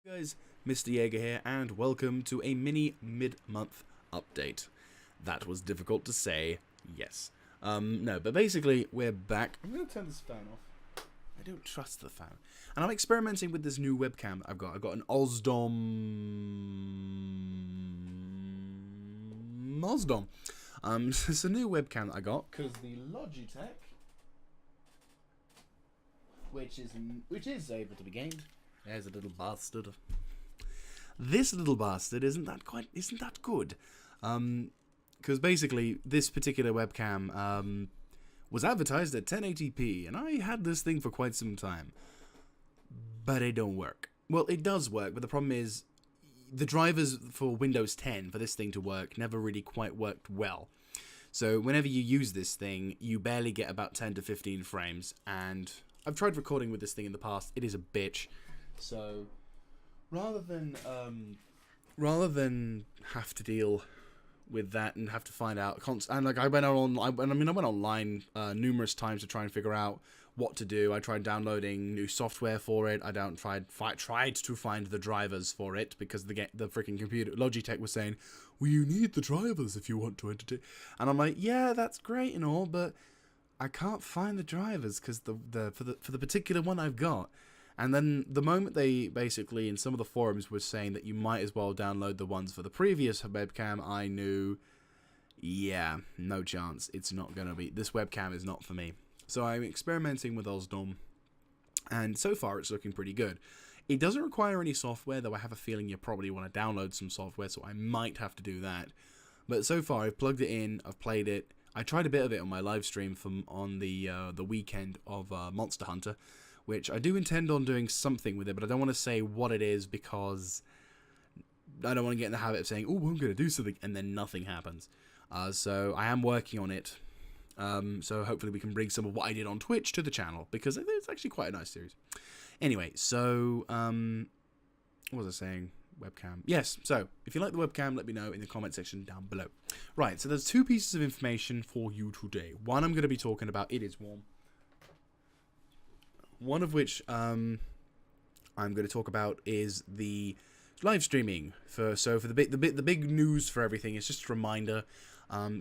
Guys, Mr. Jaeger here, and welcome to a mini mid-month update. That was difficult to say, yes. No, but basically, we're back. I'm going to turn this fan off. I don't trust the fan. And I'm experimenting with this new webcam I've got. I've got an Osdom... it's a new webcam that I got, because the Logitech, which is able to be gained. There's a little bastard. This little bastard isn't that good. Because basically this particular webcam was advertised at 1080p, and I had this thing for quite some time, but it don't work. Well, it does work, but the problem is the drivers for Windows 10 for this thing to work never really quite worked well. So whenever you use this thing, you barely get about 10 to 15 frames, and I've tried recording with this thing in the past. It is a bitch. So rather than have to deal with that and have to find out and like I went online numerous times to try and figure out what to do. I tried downloading new software for it. I tried to find the drivers for it, because the freaking computer Logitech was saying, well, you need the drivers if you want to entertain. And I'm like, yeah, that's great and all, but I can't find the drivers because for the particular one I've got. And then the moment they basically, in some of the forums, were saying that you might as well download the ones for the previous webcam, I knew, yeah, no chance. It's not going to be, this webcam is not for me. So I'm experimenting with Osdom, and so far it's looking pretty good. It doesn't require any software, though I have a feeling you probably want to download some software, so I might have to do that. But so far I've plugged it in, I've played it. I tried a bit of it on my live stream on the weekend of Monster Hunter, which I do intend on doing something with it, but I don't want to say what it is because I don't want to get in the habit of saying, oh, I'm going to do something, and then nothing happens. So I am working on it. So hopefully we can bring some of what I did on Twitch to the channel, because it's actually quite a nice series. Anyway, so, what was I saying? Webcam. Yes, so if you like the webcam, let me know in the comment section down below. Right, so there's two pieces of information for you today. One, I'm going to be talking about It Is Warm. One of which I'm going to talk about is the live streaming. For the big news for everything is just a reminder.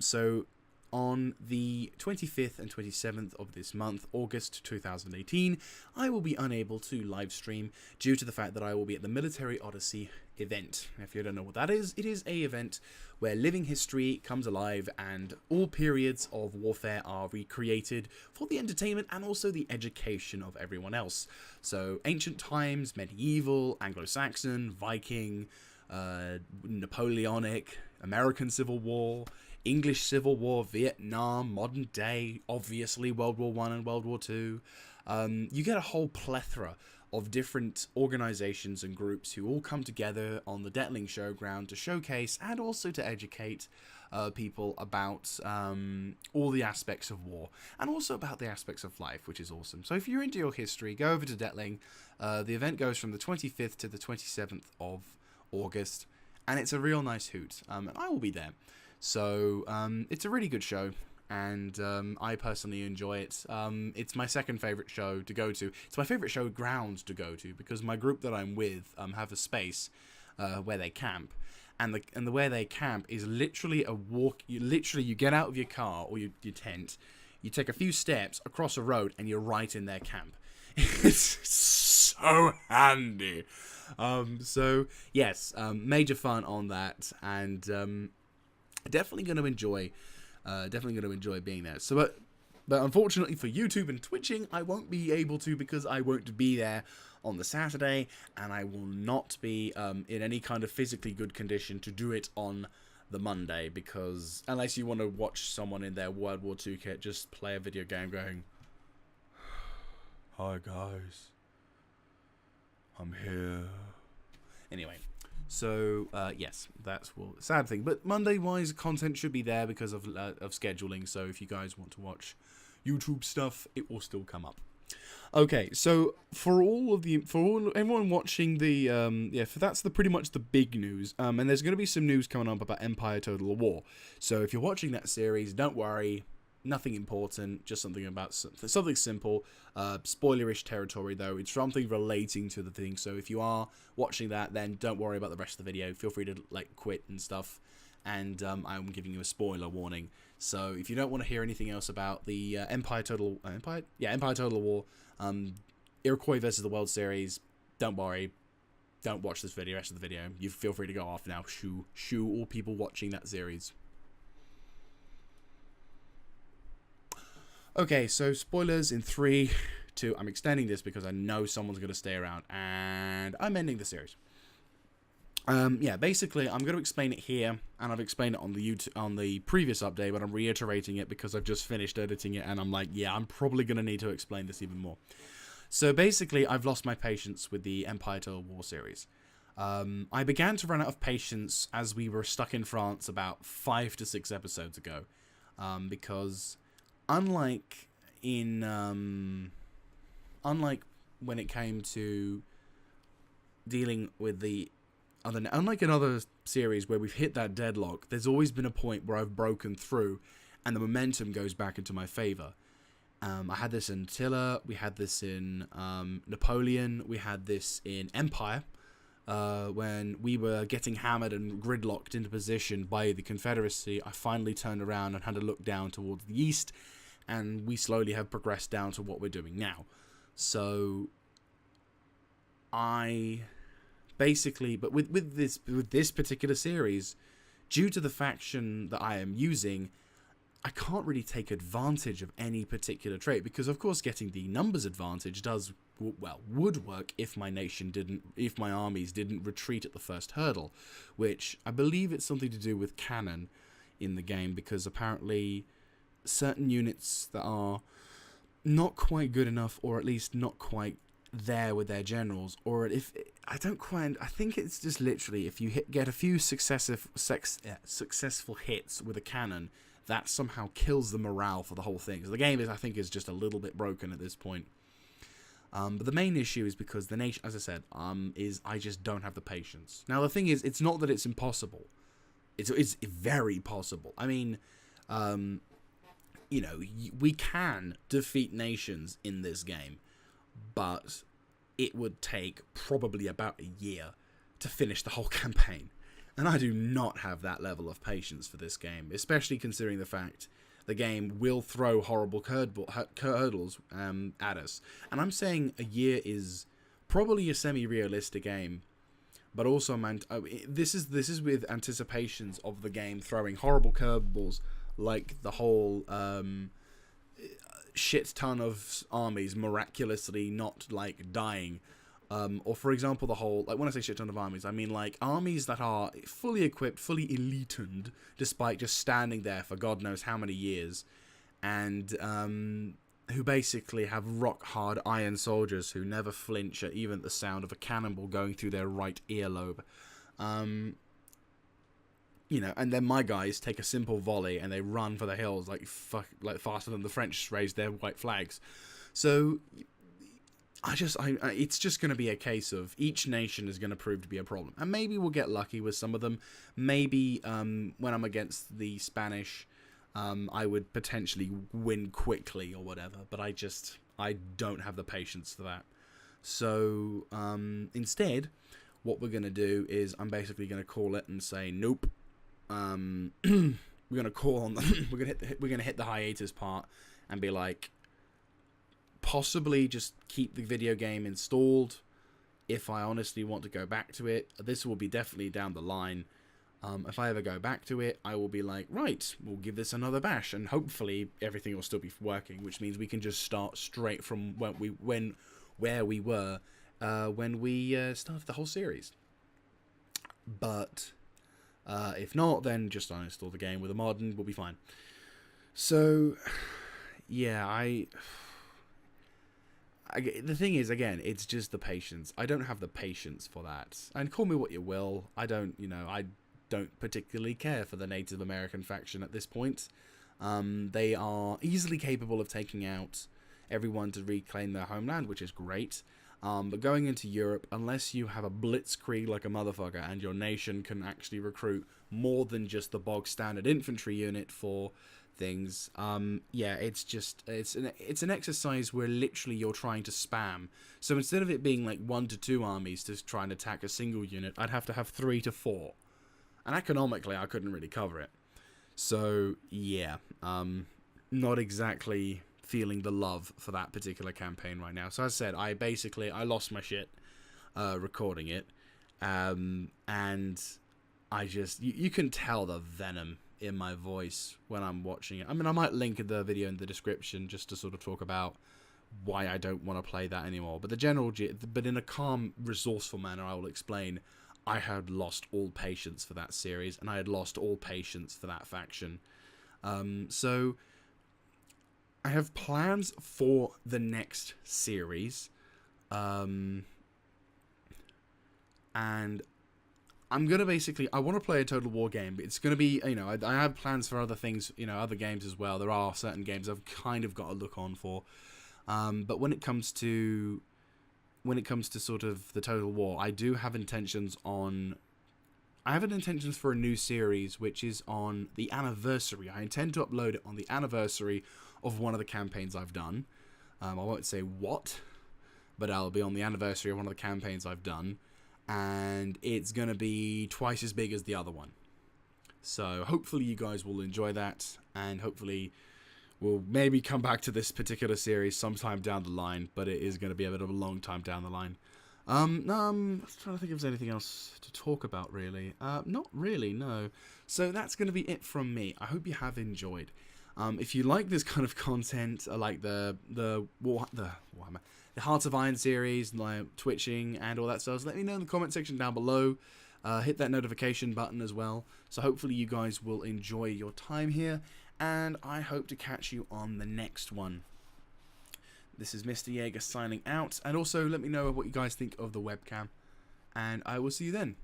So on the 25th and 27th of this month, August 2018, I will be unable to live stream due to the fact that I will be at the Military Odyssey event. If you don't know what that is, it is a event where living history comes alive and all periods of warfare are recreated for the entertainment and also the education of everyone else. So ancient times, medieval, Anglo-Saxon, Viking, Napoleonic, American Civil War, English Civil War, Vietnam, modern day, obviously World War I and World War II. You get a whole plethora of different organizations and groups who all come together on the Detling Showground to showcase and also to educate people about all the aspects of war and also about the aspects of life, which is awesome. So if you're into your history, go over to Detling. The event goes from the 25th to the 27th of August, and it's a real nice hoot, and I will be there. So it's a really good show, and I personally enjoy it. It's my second favourite show to go to. It's my favourite show ground to go to, because my group that I'm with have a space where they camp, and the where they camp is literally a walk. You get out of your car or your tent, you take a few steps across a road, and you're right in their camp. It's so handy. So yes, major fun on that, and definitely going to enjoy being there. So, but unfortunately for YouTube and Twitching, I won't be able to, because I won't be there on the Saturday, and I will not be in any kind of physically good condition to do it on the Monday, because unless you want to watch someone in their World War II kit just play a video game going, hi guys, I'm here. Anyway. So, yes, that's the sad thing. But Monday-wise, content should be there because of scheduling. So if you guys want to watch YouTube stuff, it will still come up. Okay, so for everyone watching the, that's pretty much the big news. And there's going to be some news coming up about Empire Total War. So if you're watching that series, don't worry. Nothing important, just something about something simple. Spoilerish territory though. It's something relating to the thing. So if you are watching that, then don't worry about the rest of the video. Feel free to like quit and stuff. And I'm giving you a spoiler warning. So if you don't want to hear anything else about the Empire Total War, Iroquois versus the World series, don't worry. Don't watch this video. Rest of the video. You feel free to go off now. Shoo all people watching that series. Okay, so spoilers in 3, 2. I'm extending this because I know someone's going to stay around, and I'm ending the series. Yeah, basically, I'm going to explain it here, and I've explained it on the previous update, but I'm reiterating it because I've just finished editing it, and I'm like, yeah, I'm probably going to need to explain this even more. So basically, I've lost my patience with the Empire Total War series. I began to run out of patience as we were stuck in France about 5 to 6 episodes ago, because unlike when it came to dealing with unlike in other series where we've hit that deadlock, there's always been a point where I've broken through and the momentum goes back into my favor. I had this in Attila, we had this in Napoleon, we had this in Empire, when we were getting hammered and gridlocked into position by the Confederacy. I finally turned around and had a look down towards the east, and we slowly have progressed down to what we're doing now. So I basically, but with this particular series, due to the faction that I am using, I can't really take advantage of any particular trait, because of course getting the numbers advantage would work if my armies didn't retreat at the first hurdle, which I believe it's something to do with cannon in the game, because apparently certain units that are not quite good enough, or at least not quite there with their generals, or I think it's just literally if you get a few successful hits with a cannon, that somehow kills the morale for the whole thing. So the game I think is just a little bit broken at this point. But the main issue is because the nation, as I said, is I just don't have the patience. Now the thing is, it's not that it's impossible. It's very possible. I mean, we can defeat nations in this game, but it would take probably about a year to finish the whole campaign. And I do not have that level of patience for this game, especially considering the fact the game will throw horrible hurdles at us. And I'm saying a year is probably a semi-realistic aim, but also this is with anticipations of the game throwing horrible curveballs, like the whole shit ton of armies miraculously not like dying. Or for example, the whole, like when I say shit ton of armies, I mean like armies that are fully equipped, fully elited, despite just standing there for God knows how many years, and who basically have rock hard iron soldiers who never flinch at even the sound of a cannonball going through their right earlobe. And then my guys take a simple volley and they run for the hills like faster than the French raise their white flags. So it's just going to be a case of each nation is going to prove to be a problem. And maybe we'll get lucky with some of them. Maybe when I'm against the Spanish, I would potentially win quickly or whatever. But I don't have the patience for that. So instead, what we're going to do is I'm basically going to call it and say, nope. We're going to call on them. we're going to hit the hiatus part and be like, possibly just keep the video game installed if I honestly want to go back to it. This will be definitely down the line. If I ever go back to it, I will be like, right, we'll give this another bash, and hopefully everything will still be working, which means we can just start straight from where we were when we started the whole series. But if not, then just uninstall the game with a mod and we'll be fine. So yeah, the thing is, again, it's just the patience. I don't have the patience for that. And call me what you will, I don't particularly care for the Native American faction at this point. They are easily capable of taking out everyone to reclaim their homeland, which is great. But going into Europe, unless you have a blitzkrieg like a motherfucker and your nation can actually recruit more than just the bog standard infantry unit for things. Yeah, it's just it's an exercise where literally you're trying to spam. So instead of it being like 1 to 2 armies to try and attack a single unit, I'd have to have 3 to 4, and economically I couldn't really cover it. So yeah, not exactly feeling the love for that particular campaign right now. So as I said, I lost my shit recording it, and I just you can tell the venom in my voice when I'm watching it. I mean, I might link the video in the description just to sort of talk about why I don't want to play that anymore. But but in a calm, resourceful manner, I will explain. I had lost all patience for that series, and I had lost all patience for that faction. So I have plans for the next series, and I'm gonna I want to play a Total War game, but it's gonna be, I have plans for other things, other games as well. There are certain games I've kind of got to look on for, but when it comes to sort of the Total War, I do have intentions for a new series, which is on the anniversary. I intend to upload it on the anniversary of one of the campaigns I've done. I won't say what, but I'll be on the anniversary of one of the campaigns I've done, and it's going to be twice as big as the other one. So hopefully you guys will enjoy that, and hopefully we'll maybe come back to this particular series sometime down the line, but it is going to be a bit of a long time down the line. I'm trying to think if there's anything else to talk about, really. Not really, no. So that's going to be it from me. I hope you have enjoyed. If you like this kind of content, like the Hearts of Iron series, like Twitching and all that stuff, let me know in the comment section down below. Hit that notification button as well. So hopefully you guys will enjoy your time here, and I hope to catch you on the next one. This is Mr. Jaeger signing out, and also let me know what you guys think of the webcam, and I will see you then.